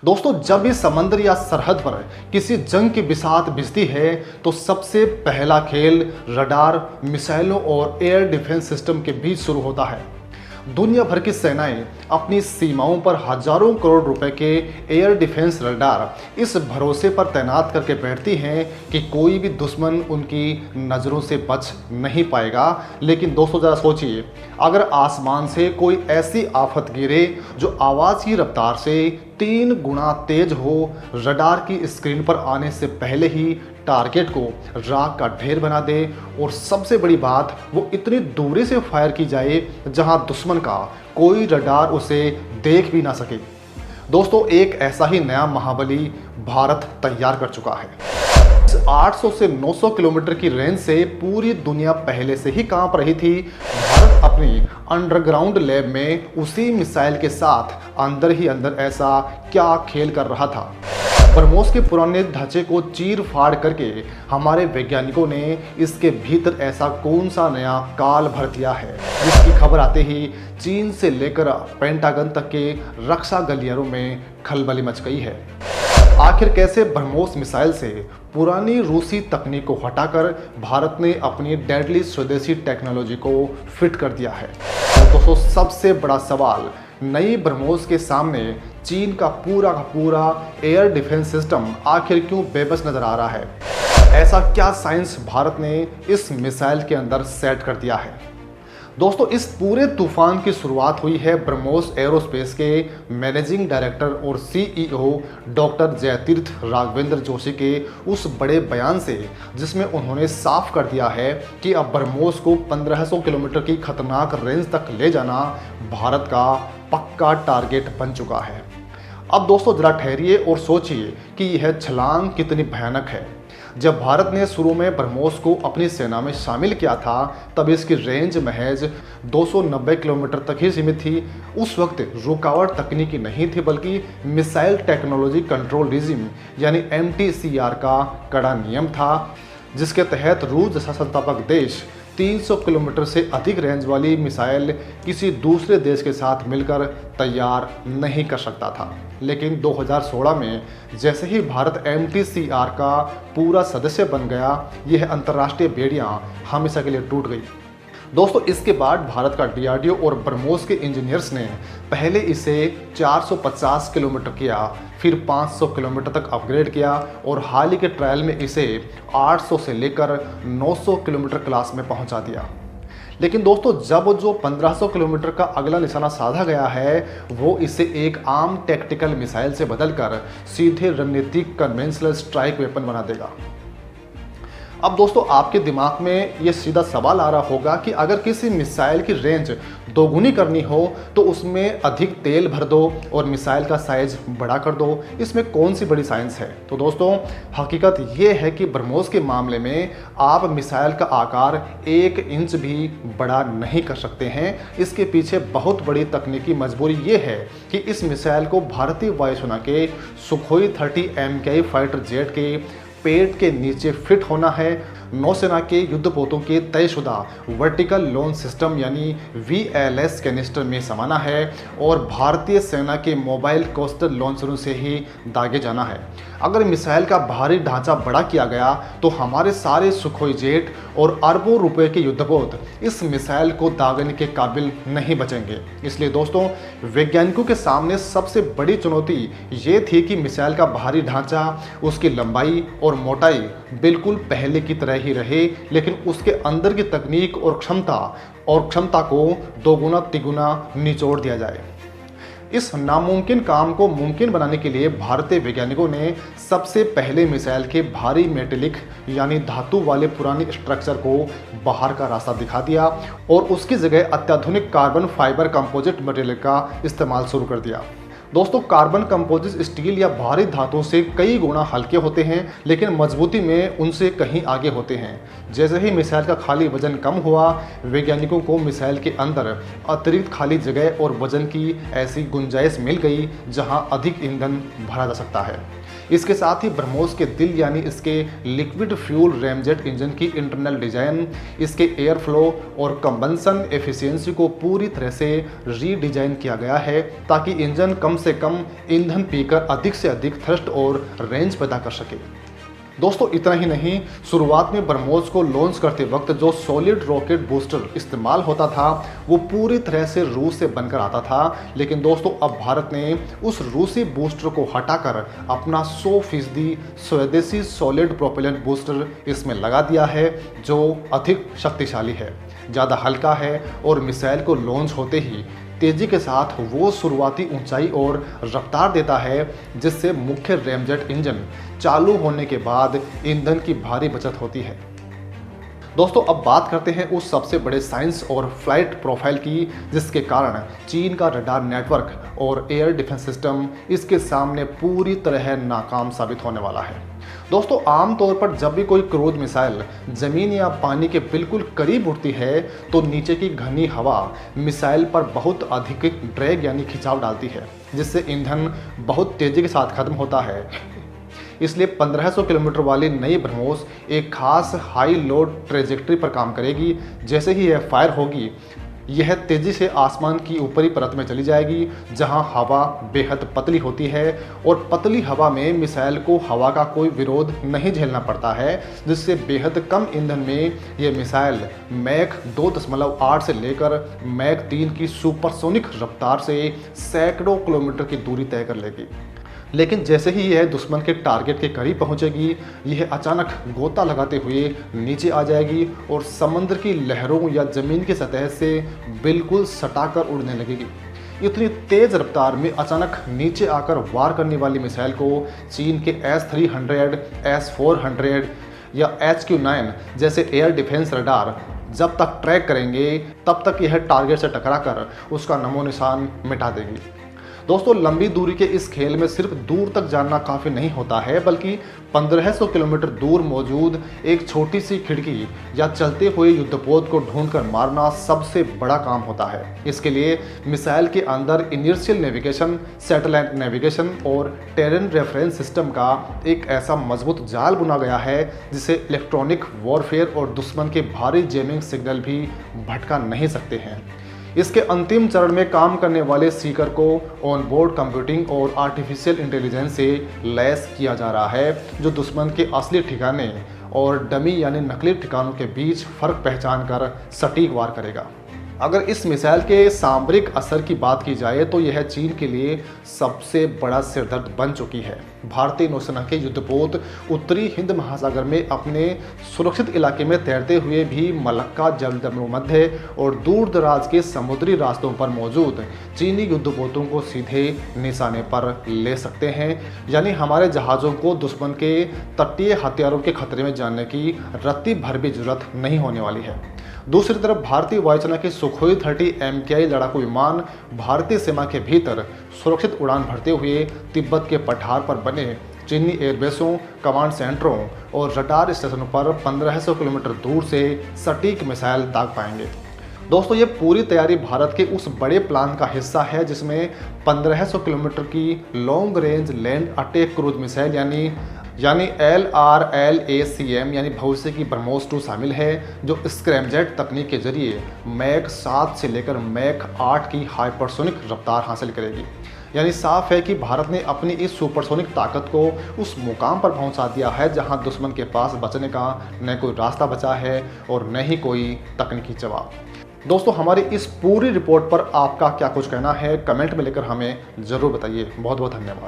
दोस्तों, जब भी समंदर या सरहद पर किसी जंग की बिसात भिजती है तो सबसे पहला खेल रडार, मिसाइलों और एयर डिफेंस सिस्टम के बीच शुरू होता है। दुनिया भर की सेनाएं अपनी सीमाओं पर हजारों करोड़ रुपए के एयर डिफेंस रडार इस भरोसे पर तैनात करके बैठती हैं कि कोई भी दुश्मन उनकी नज़रों से बच नहीं पाएगा। लेकिन दोस्तों, ज़रा सोचिए, अगर आसमान से कोई ऐसी आफत गिरे जो आवाज़ की रफ्तार से 3 गुना तेज हो, रडार की स्क्रीन पर आने से पहले ही टारगेट को राख का ढेर बना दे, और सबसे बड़ी बात, वो इतनी दूरी से फायर की जाए जहां दुश्मन का कोई रडार उसे देख भी ना सके। दोस्तों, एक ऐसा ही नया महाबली भारत तैयार कर चुका है। 800 से 900 किलोमीटर की रेंज से पूरी दुनिया पहले से ही कांप रही थी। भारत अपनी अंडरग्राउंड लैब में उसी मिसाइल के साथ अंदर ही अंदर ऐसा क्या खेल कर रहा था। ब्रह्मोस के पुराने ढांचे को चीर फाड़ करके हमारे वैज्ञानिकों ने इसके भीतर ऐसा कौन सा नया काल भर दिया है, जिसकी खबर आते ही चीन से लेकर पेंटागन तक के रक्षा गलियारों में खलबली मच गई है। आखिर कैसे ब्रह्मोस मिसाइल से पुरानी रूसी तकनीक को हटाकर भारत ने अपनी डेडली स्वदेशी टेक्नोलॉजी को फिट कर दिया है। और दोस्तों, सबसे बड़ा सवाल, नई ब्रह्मोस के सामने चीन का पूरा एयर डिफेंस सिस्टम आखिर क्यों बेबस नजर आ रहा है? ऐसा क्या साइंस भारत ने इस मिसाइल के अंदर सेट कर दिया है? दोस्तों, इस पूरे तूफान की शुरुआत हुई है ब्रह्मोस एरोस्पेस के मैनेजिंग डायरेक्टर और सीईओ डॉक्टर जयतीर्थ राघवेंद्र जोशी के उस बड़े बयान से, जिसमें उन्होंने साफ कर दिया है कि अब ब्रह्मोस को 1500 किलोमीटर की खतरनाक रेंज तक ले जाना भारत का पक्का टारगेट बन चुका है। अब दोस्तों, जरा ठहरिए और सोचिए कि यह छलांग कितनी भयानक है। जब भारत ने शुरू में ब्रह्मोस को अपनी सेना में शामिल किया था, तब इसकी रेंज महज 290 किलोमीटर तक ही सीमित थी। उस वक्त रुकावट तकनीकी नहीं थी, बल्कि मिसाइल टेक्नोलॉजी कंट्रोल रिजिम यानी MTCR का कड़ा नियम था, जिसके तहत रूस जैसा संस्थापक देश 300 किलोमीटर से अधिक रेंज वाली मिसाइल किसी दूसरे देश के साथ मिलकर तैयार नहीं कर सकता था। लेकिन 2016 में जैसे ही भारत MTCR का पूरा सदस्य बन गया, यह अंतर्राष्ट्रीय बेड़ियां हमेशा के लिए टूट गई। दोस्तों, इसके बाद भारत का DRDO और ब्रह्मोस के इंजीनियर्स ने पहले इसे 450 किलोमीटर किया, फिर 500 किलोमीटर तक अपग्रेड किया, और हाल ही के ट्रायल में इसे 800 से लेकर 900 किलोमीटर क्लास में पहुंचा दिया। लेकिन दोस्तों, जब जो 1500 किलोमीटर का अगला निशाना साधा गया है, वो इसे एक आम टैक्टिकल मिसाइल से बदलकर सीधे रणनीतिक कन्वेंशनल स्ट्राइक वेपन बना देगा। अब दोस्तों, आपके दिमाग में ये सीधा सवाल आ रहा होगा कि अगर किसी मिसाइल की रेंज दोगुनी करनी हो तो उसमें अधिक तेल भर दो और मिसाइल का साइज बड़ा कर दो, इसमें कौन सी बड़ी साइंस है? तो दोस्तों, हकीकत ये है कि ब्रह्मोस के मामले में आप मिसाइल का आकार 1 इंच भी बड़ा नहीं कर सकते हैं। इसके पीछे बहुत बड़ी तकनीकी मजबूरी ये है कि इस मिसाइल को भारतीय वायुसेना के सुखोई 30 MKI फाइटर जेट के पेट के नीचे फिट होना है, नौसेना के युद्धपोतों के तयशुदा वर्टिकल लॉन्च सिस्टम यानी VLS कैनिस्टर में समाना है, और भारतीय सेना के मोबाइल कोस्टल लॉन्चरों से ही दागे जाना है। अगर मिसाइल का भारी ढांचा बड़ा किया गया तो हमारे सारे सुखोई जेट और अरबों रुपए के युद्धपोत इस मिसाइल को दागने के काबिल नहीं बचेंगे। इसलिए दोस्तों, वैज्ञानिकों के सामने सबसे बड़ी चुनौती ये थी कि मिसाइल का भारी ढांचा, उसकी लंबाई और मोटाई बिल्कुल पहले की तरह ही रहे, लेकिन उसके अंदर की तकनीक और क्षमता को दोगुना तिगुना निचोड़ दिया जाए। इस नामुमकिन काम को मुमकिन बनाने के लिए भारतीय वैज्ञानिकों ने सबसे पहले मिसाइल के भारी मेटेलिक यानी धातु वाले पुराने स्ट्रक्चर को बाहर का रास्ता दिखा दिया, और उसकी जगह अत्याधुनिक कार्बन फाइबर कंपोजिट मटेरियल का इस्तेमाल शुरू कर दिया। दोस्तों, कार्बन कंपोजिट स्टील या भारी धातुओं से कई गुना हल्के होते हैं, लेकिन मजबूती में उनसे कहीं आगे होते हैं। जैसे ही मिसाइल का खाली वजन कम हुआ, वैज्ञानिकों को मिसाइल के अंदर अतिरिक्त खाली जगह और वजन की ऐसी गुंजाइश मिल गई जहां अधिक ईंधन भरा जा सकता है। इसके साथ ही ब्रह्मोस के दिल यानी इसके लिक्विड फ्यूल रैमजेट इंजन की इंटरनल डिजाइन, इसके एयर फ्लो और कंबंसन एफिशिएंसी को पूरी तरह से रीडिजाइन किया गया है ताकि इंजन कम से कम ईंधन पीकर अधिक से अधिक थ्रस्ट और रेंज पैदा कर सके। दोस्तों इतना ही नहीं, शुरुआत में ब्रह्मोस को लॉन्च करते वक्त जो सॉलिड रॉकेट बूस्टर इस्तेमाल होता था वो पूरी तरह से रूस से बनकर आता था, लेकिन दोस्तों अब भारत ने उस रूसी बूस्टर को हटाकर अपना 100% स्वदेशी सॉलिड प्रोपेलेंट बूस्टर इसमें लगा दिया है, जो अधिक शक्तिशाली है, ज़्यादा हल्का है और मिसाइल को लॉन्च होते ही तेज़ी के साथ वो शुरुआती ऊंचाई और रफ्तार देता है जिससे मुख्य रैमजेट इंजन चालू होने के बाद ईंधन की भारी बचत होती है। दोस्तों अब बात करते हैं उस सबसे बड़े साइंस और फ्लाइट प्रोफाइल की जिसके कारण चीन का रडार नेटवर्क और एयर डिफेंस सिस्टम इसके सामने पूरी तरह नाकाम साबित होने वाला है। दोस्तों आमतौर पर जब भी कोई क्रूज मिसाइल ज़मीन या पानी के बिल्कुल करीब उड़ती है तो नीचे की घनी हवा मिसाइल पर बहुत अधिक ड्रैग यानी खिंचाव डालती है, जिससे ईंधन बहुत तेज़ी के साथ खत्म होता है। इसलिए 1500 किलोमीटर वाली नई ब्रह्मोस एक खास हाई लोड ट्रेजेक्ट्री पर काम करेगी। जैसे ही यह फायर होगी यह तेज़ी से आसमान की ऊपरी परत में चली जाएगी जहां हवा बेहद पतली होती है और पतली हवा में मिसाइल को हवा का कोई विरोध नहीं झेलना पड़ता है, जिससे बेहद कम ईंधन में यह मिसाइल मैक 2.8 से लेकर मैक 3 की सुपरसोनिक रफ्तार से सैकड़ों किलोमीटर की दूरी तय कर लेगी। लेकिन जैसे ही यह दुश्मन के टारगेट के करीब पहुंचेगी यह अचानक गोता लगाते हुए नीचे आ जाएगी और समुद्र की लहरों या ज़मीन की सतह से बिल्कुल सटाकर उड़ने लगेगी। इतनी तेज़ रफ्तार में अचानक नीचे आकर वार करने वाली मिसाइल को चीन के S-300, S-400 या HQ-9 जैसे एयर डिफेंस रडार जब तक ट्रैक करेंगे तब तक यह टारगेट से टकराकर उसका नमो निशान मिटा देगी। दोस्तों लंबी दूरी के इस खेल में सिर्फ दूर तक जानना काफ़ी नहीं होता है, बल्कि 1500 किलोमीटर दूर मौजूद एक छोटी सी खिड़की या चलते हुए युद्धपोत को ढूंढकर मारना सबसे बड़ा काम होता है। इसके लिए मिसाइल के अंदर इनर्शियल नेविगेशन, सैटेलाइट नेविगेशन और टेरेन रेफरेंस सिस्टम का एक ऐसा मजबूत जाल बुना गया है जिसे इलेक्ट्रॉनिक वॉरफेयर और दुश्मन के भारी जैमिंग सिग्नल भी भटका नहीं सकते हैं। इसके अंतिम चरण में काम करने वाले सीकर को ऑनबोर्ड कंप्यूटिंग और आर्टिफिशियल इंटेलिजेंस से लैस किया जा रहा है, जो दुश्मन के असली ठिकाने और डमी यानी नकली ठिकानों के बीच फ़र्क पहचान कर सटीक वार करेगा। अगर इस मिसाइल के सामरिक असर की बात की जाए तो यह चीन के लिए सबसे बड़ा सिरदर्द बन चुकी है। भारतीय नौसेना के युद्धपोत उत्तरी हिंद महासागर में अपने सुरक्षित इलाके में तैरते हुए भी मलक्का, जलमध्य और दूर दराज के समुद्री रास्तों पर मौजूद चीनी युद्धपोतों को सीधे निशाने पर ले सकते हैं, यानी हमारे जहाज़ों को दुश्मन के तटीय हथियारों के खतरे में जानने की रत्ती भर भी जरूरत नहीं होने वाली है। दूसरी तरफ भारतीय वायुसेना के सुखोई 30 MKI लड़ाकू विमान भारतीय सीमा के भीतर सुरक्षित उड़ान भरते हुए तिब्बत के पठार पर बने चीनी एयरबेसों, कमांड सेंटरों और रडार स्टेशनों पर 1500 किलोमीटर दूर से सटीक मिसाइल दाग पाएंगे। दोस्तों ये पूरी तैयारी भारत के उस बड़े प्लान का हिस्सा है जिसमें 1500 किलोमीटर की long range land attack cruise missile यानी LRLACM यानी भविष्य की ब्रह्मोस 2 शामिल है, जो स्क्रैमजेट तकनीक के जरिए मैक 7 से लेकर मैक 8 की हाइपरसोनिक रफ्तार हासिल करेगी। यानी साफ है कि भारत ने अपनी इस सुपरसोनिक ताकत को उस मुकाम पर पहुंचा दिया है जहां दुश्मन के पास बचने का न कोई रास्ता बचा है और न ही कोई तकनीकी जवाब। दोस्तों हमारी इस पूरी रिपोर्ट पर आपका क्या कुछ कहना है कमेंट में लेकर हमें ज़रूर बताइए। बहुत बहुत धन्यवाद।